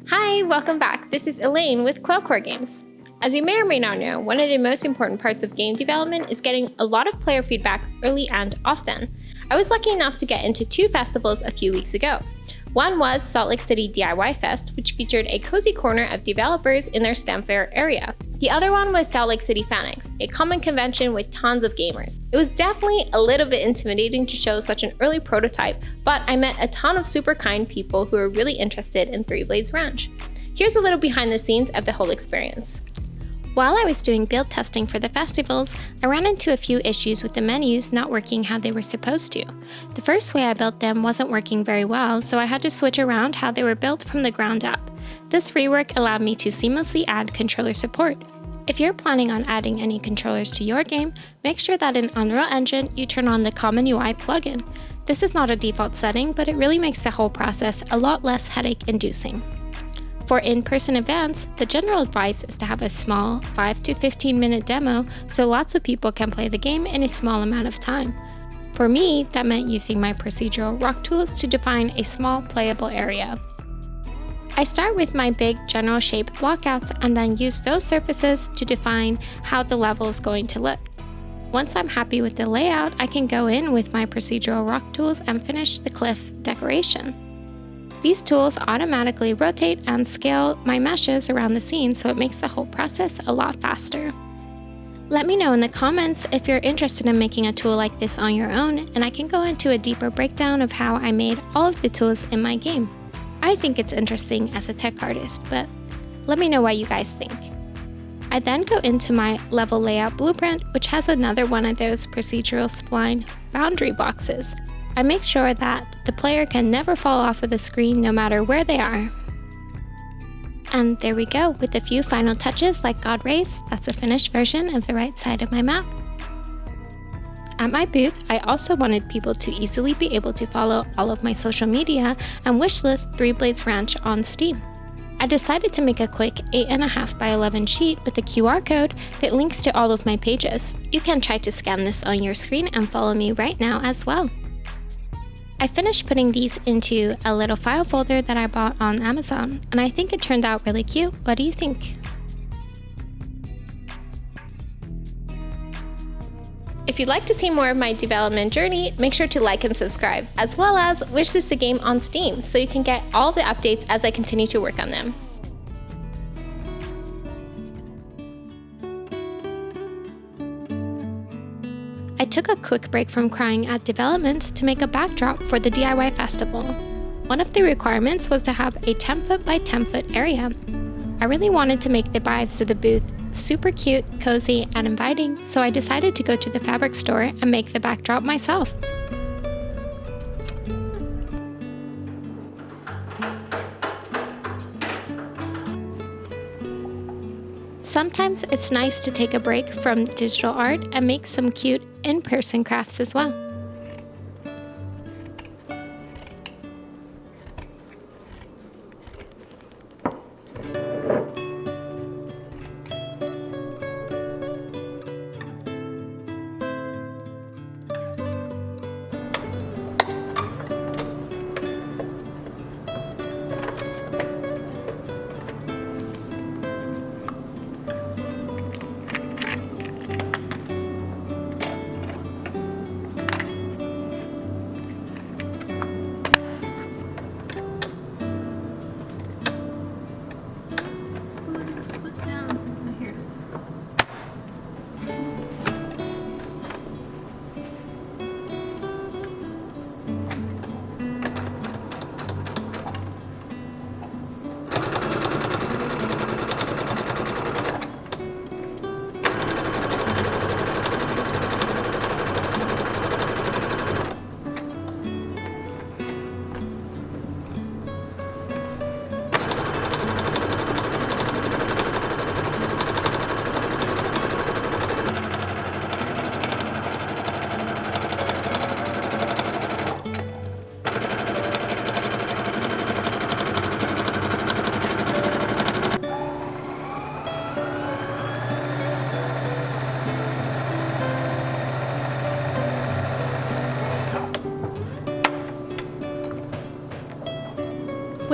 Hi, welcome back. This is Elaine with Quailcore Games. As you may or may not know, one of the most important parts of game development is getting a lot of player feedback early and often. I was lucky enough to get into two festivals a few weeks ago. One was Salt Lake City DIY Fest, which featured a cozy corner of developers in their STEM fair area. The other one was Salt Lake City FanX, a common convention with tons of gamers. It was definitely a little bit intimidating to show such an early prototype, but I met a ton of super kind people who were really interested in Three Blades Ranch. Here's a little behind the scenes of the whole experience. While I was doing build testing for the festivals, I ran into a few issues with the menus not working how they were supposed to. The first way I built them wasn't working very well, so I had to switch around how they were built from the ground up. This rework allowed me to seamlessly add controller support. If you're planning on adding any controllers to your game, make sure that in Unreal Engine you turn on the Common UI plugin. This is not a default setting, but it really makes the whole process a lot less headache-inducing. For in-person events, the general advice is to have a small 5 to 15 minute demo so lots of people can play the game in a small amount of time. For me, that meant using my procedural rock tools to define a small playable area. I start with my big general shape blockouts and then use those surfaces to define how the level is going to look. Once I'm happy with the layout, I can go in with my procedural rock tools and finish the cliff decoration. These tools automatically rotate and scale my meshes around the scene, so it makes the whole process a lot faster. Let me know in the comments if you're interested in making a tool like this on your own, and I can go into a deeper breakdown of how I made all of the tools in my game. I think it's interesting as a tech artist, but let me know what you guys think. I then go into my level layout blueprint, which has another one of those procedural spline boundary boxes. I make sure that the player can never fall off of the screen no matter where they are. And there we go, with a few final touches like God Rays, that's a finished version of the right side of my map. At my booth, I also wanted people to easily be able to follow all of my social media and wishlist Three Blades Ranch on Steam. I decided to make a quick 8.5 by 11 sheet with a QR code that links to all of my pages. You can try to scan this on your screen and follow me right now as well. I finished putting these into a little file folder that I bought on Amazon, and I think it turned out really cute. What do you think? If you'd like to see more of my development journey, make sure to like and subscribe, as well as wishlist the game on Steam so you can get all the updates as I continue to work on them. I took a quick break from crying at development to make a backdrop for the DIY festival. One of the requirements was to have a 10-foot by 10-foot area. I really wanted to make the vibes of the booth super cute, cozy, and inviting, so I decided to go to the fabric store and make the backdrop myself. Sometimes it's nice to take a break from digital art and make some cute in-person crafts as well.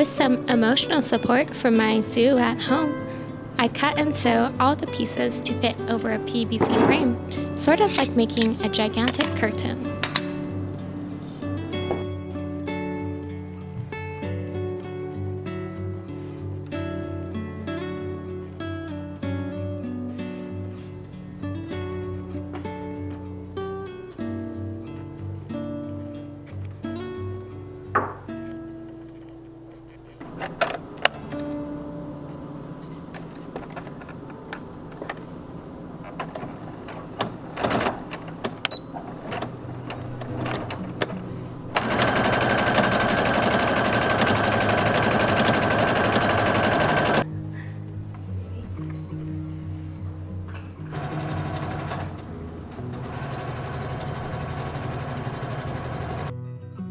With some emotional support from my zoo at home, I cut and sew all the pieces to fit over a PVC frame, sort of like making a gigantic curtain.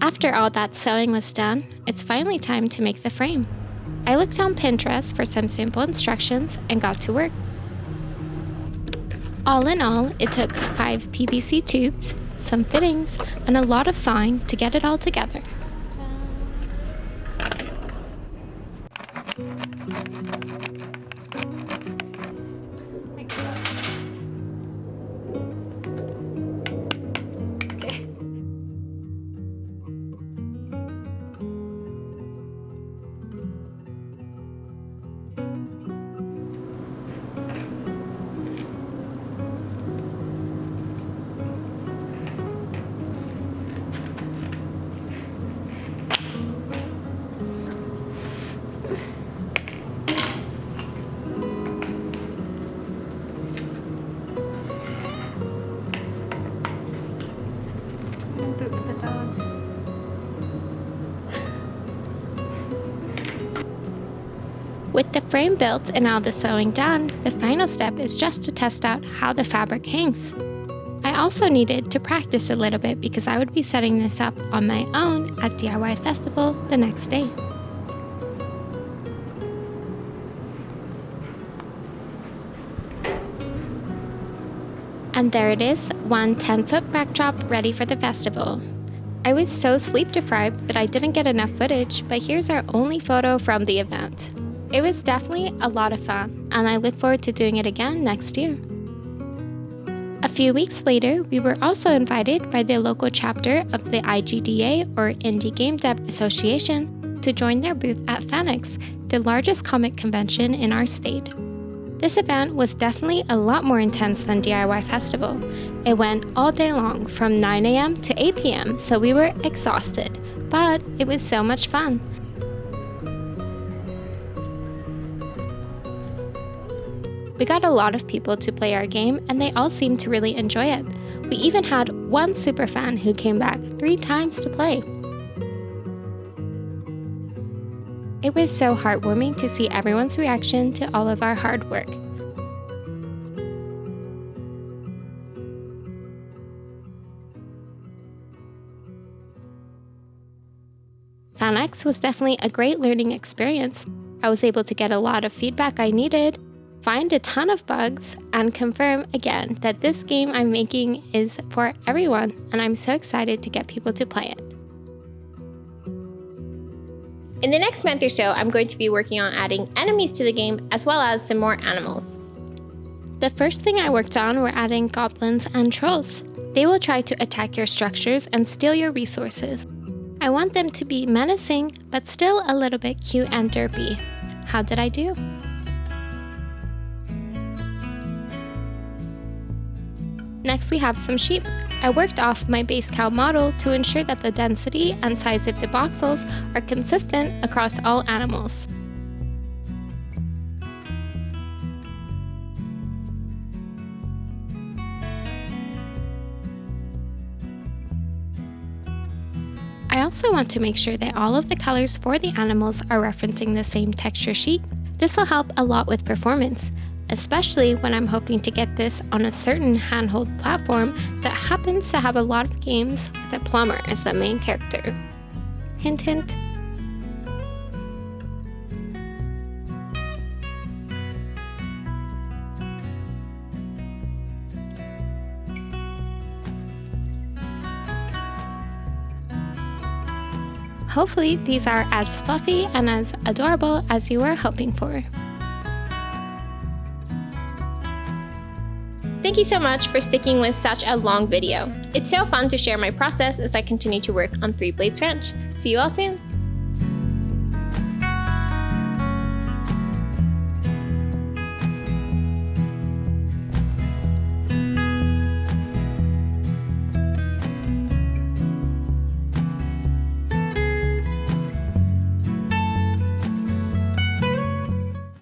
After all that sewing was done, it's finally time to make the frame. I looked on Pinterest for some simple instructions and got to work. All in all, it took 5 PVC tubes, some fittings, and a lot of sawing to get it all together. With the frame built and all the sewing done, the final step is just to test out how the fabric hangs. I also needed to practice a little bit because I would be setting this up on my own at DIY Festival the next day. And there it is, one 10-foot backdrop ready for the festival. I was so sleep deprived that I didn't get enough footage, but here's our only photo from the event. It was definitely a lot of fun, and I look forward to doing it again next year. A few weeks later, we were also invited by the local chapter of the IGDA, or Indie Game Dev Association, to join their booth at FanX, the largest comic convention in our state. This event was definitely a lot more intense than DIY Festival. It went all day long from 9 a.m. to 8 p.m., so we were exhausted, but it was so much fun. We got a lot of people to play our game, and they all seemed to really enjoy it. We even had one superfan who came back 3 times to play. It was so heartwarming to see everyone's reaction to all of our hard work. FanX was definitely a great learning experience. I was able to get a lot of feedback I needed, find a ton of bugs, and confirm again that this game I'm making is for everyone, and I'm so excited to get people to play it. In the next month or so, I'm going to be working on adding enemies to the game as well as some more animals. The first thing I worked on were adding goblins and trolls. They will try to attack your structures and steal your resources. I want them to be menacing, but still a little bit cute and derpy. How did I do? Next, we have some sheep. I worked off my base cow model to ensure that the density and size of the voxels are consistent across all animals. I also want to make sure that all of the colors for the animals are referencing the same texture sheet. This will help a lot with performance, especially when I'm hoping to get this on a certain handheld platform that happens to have a lot of games with a plumber as the main character. Hint, hint. Hopefully these are as fluffy and as adorable as you were hoping for. Thank you so much for sticking with such a long video. It's so fun to share my process as I continue to work on 3 Blades Ranch. See you all soon!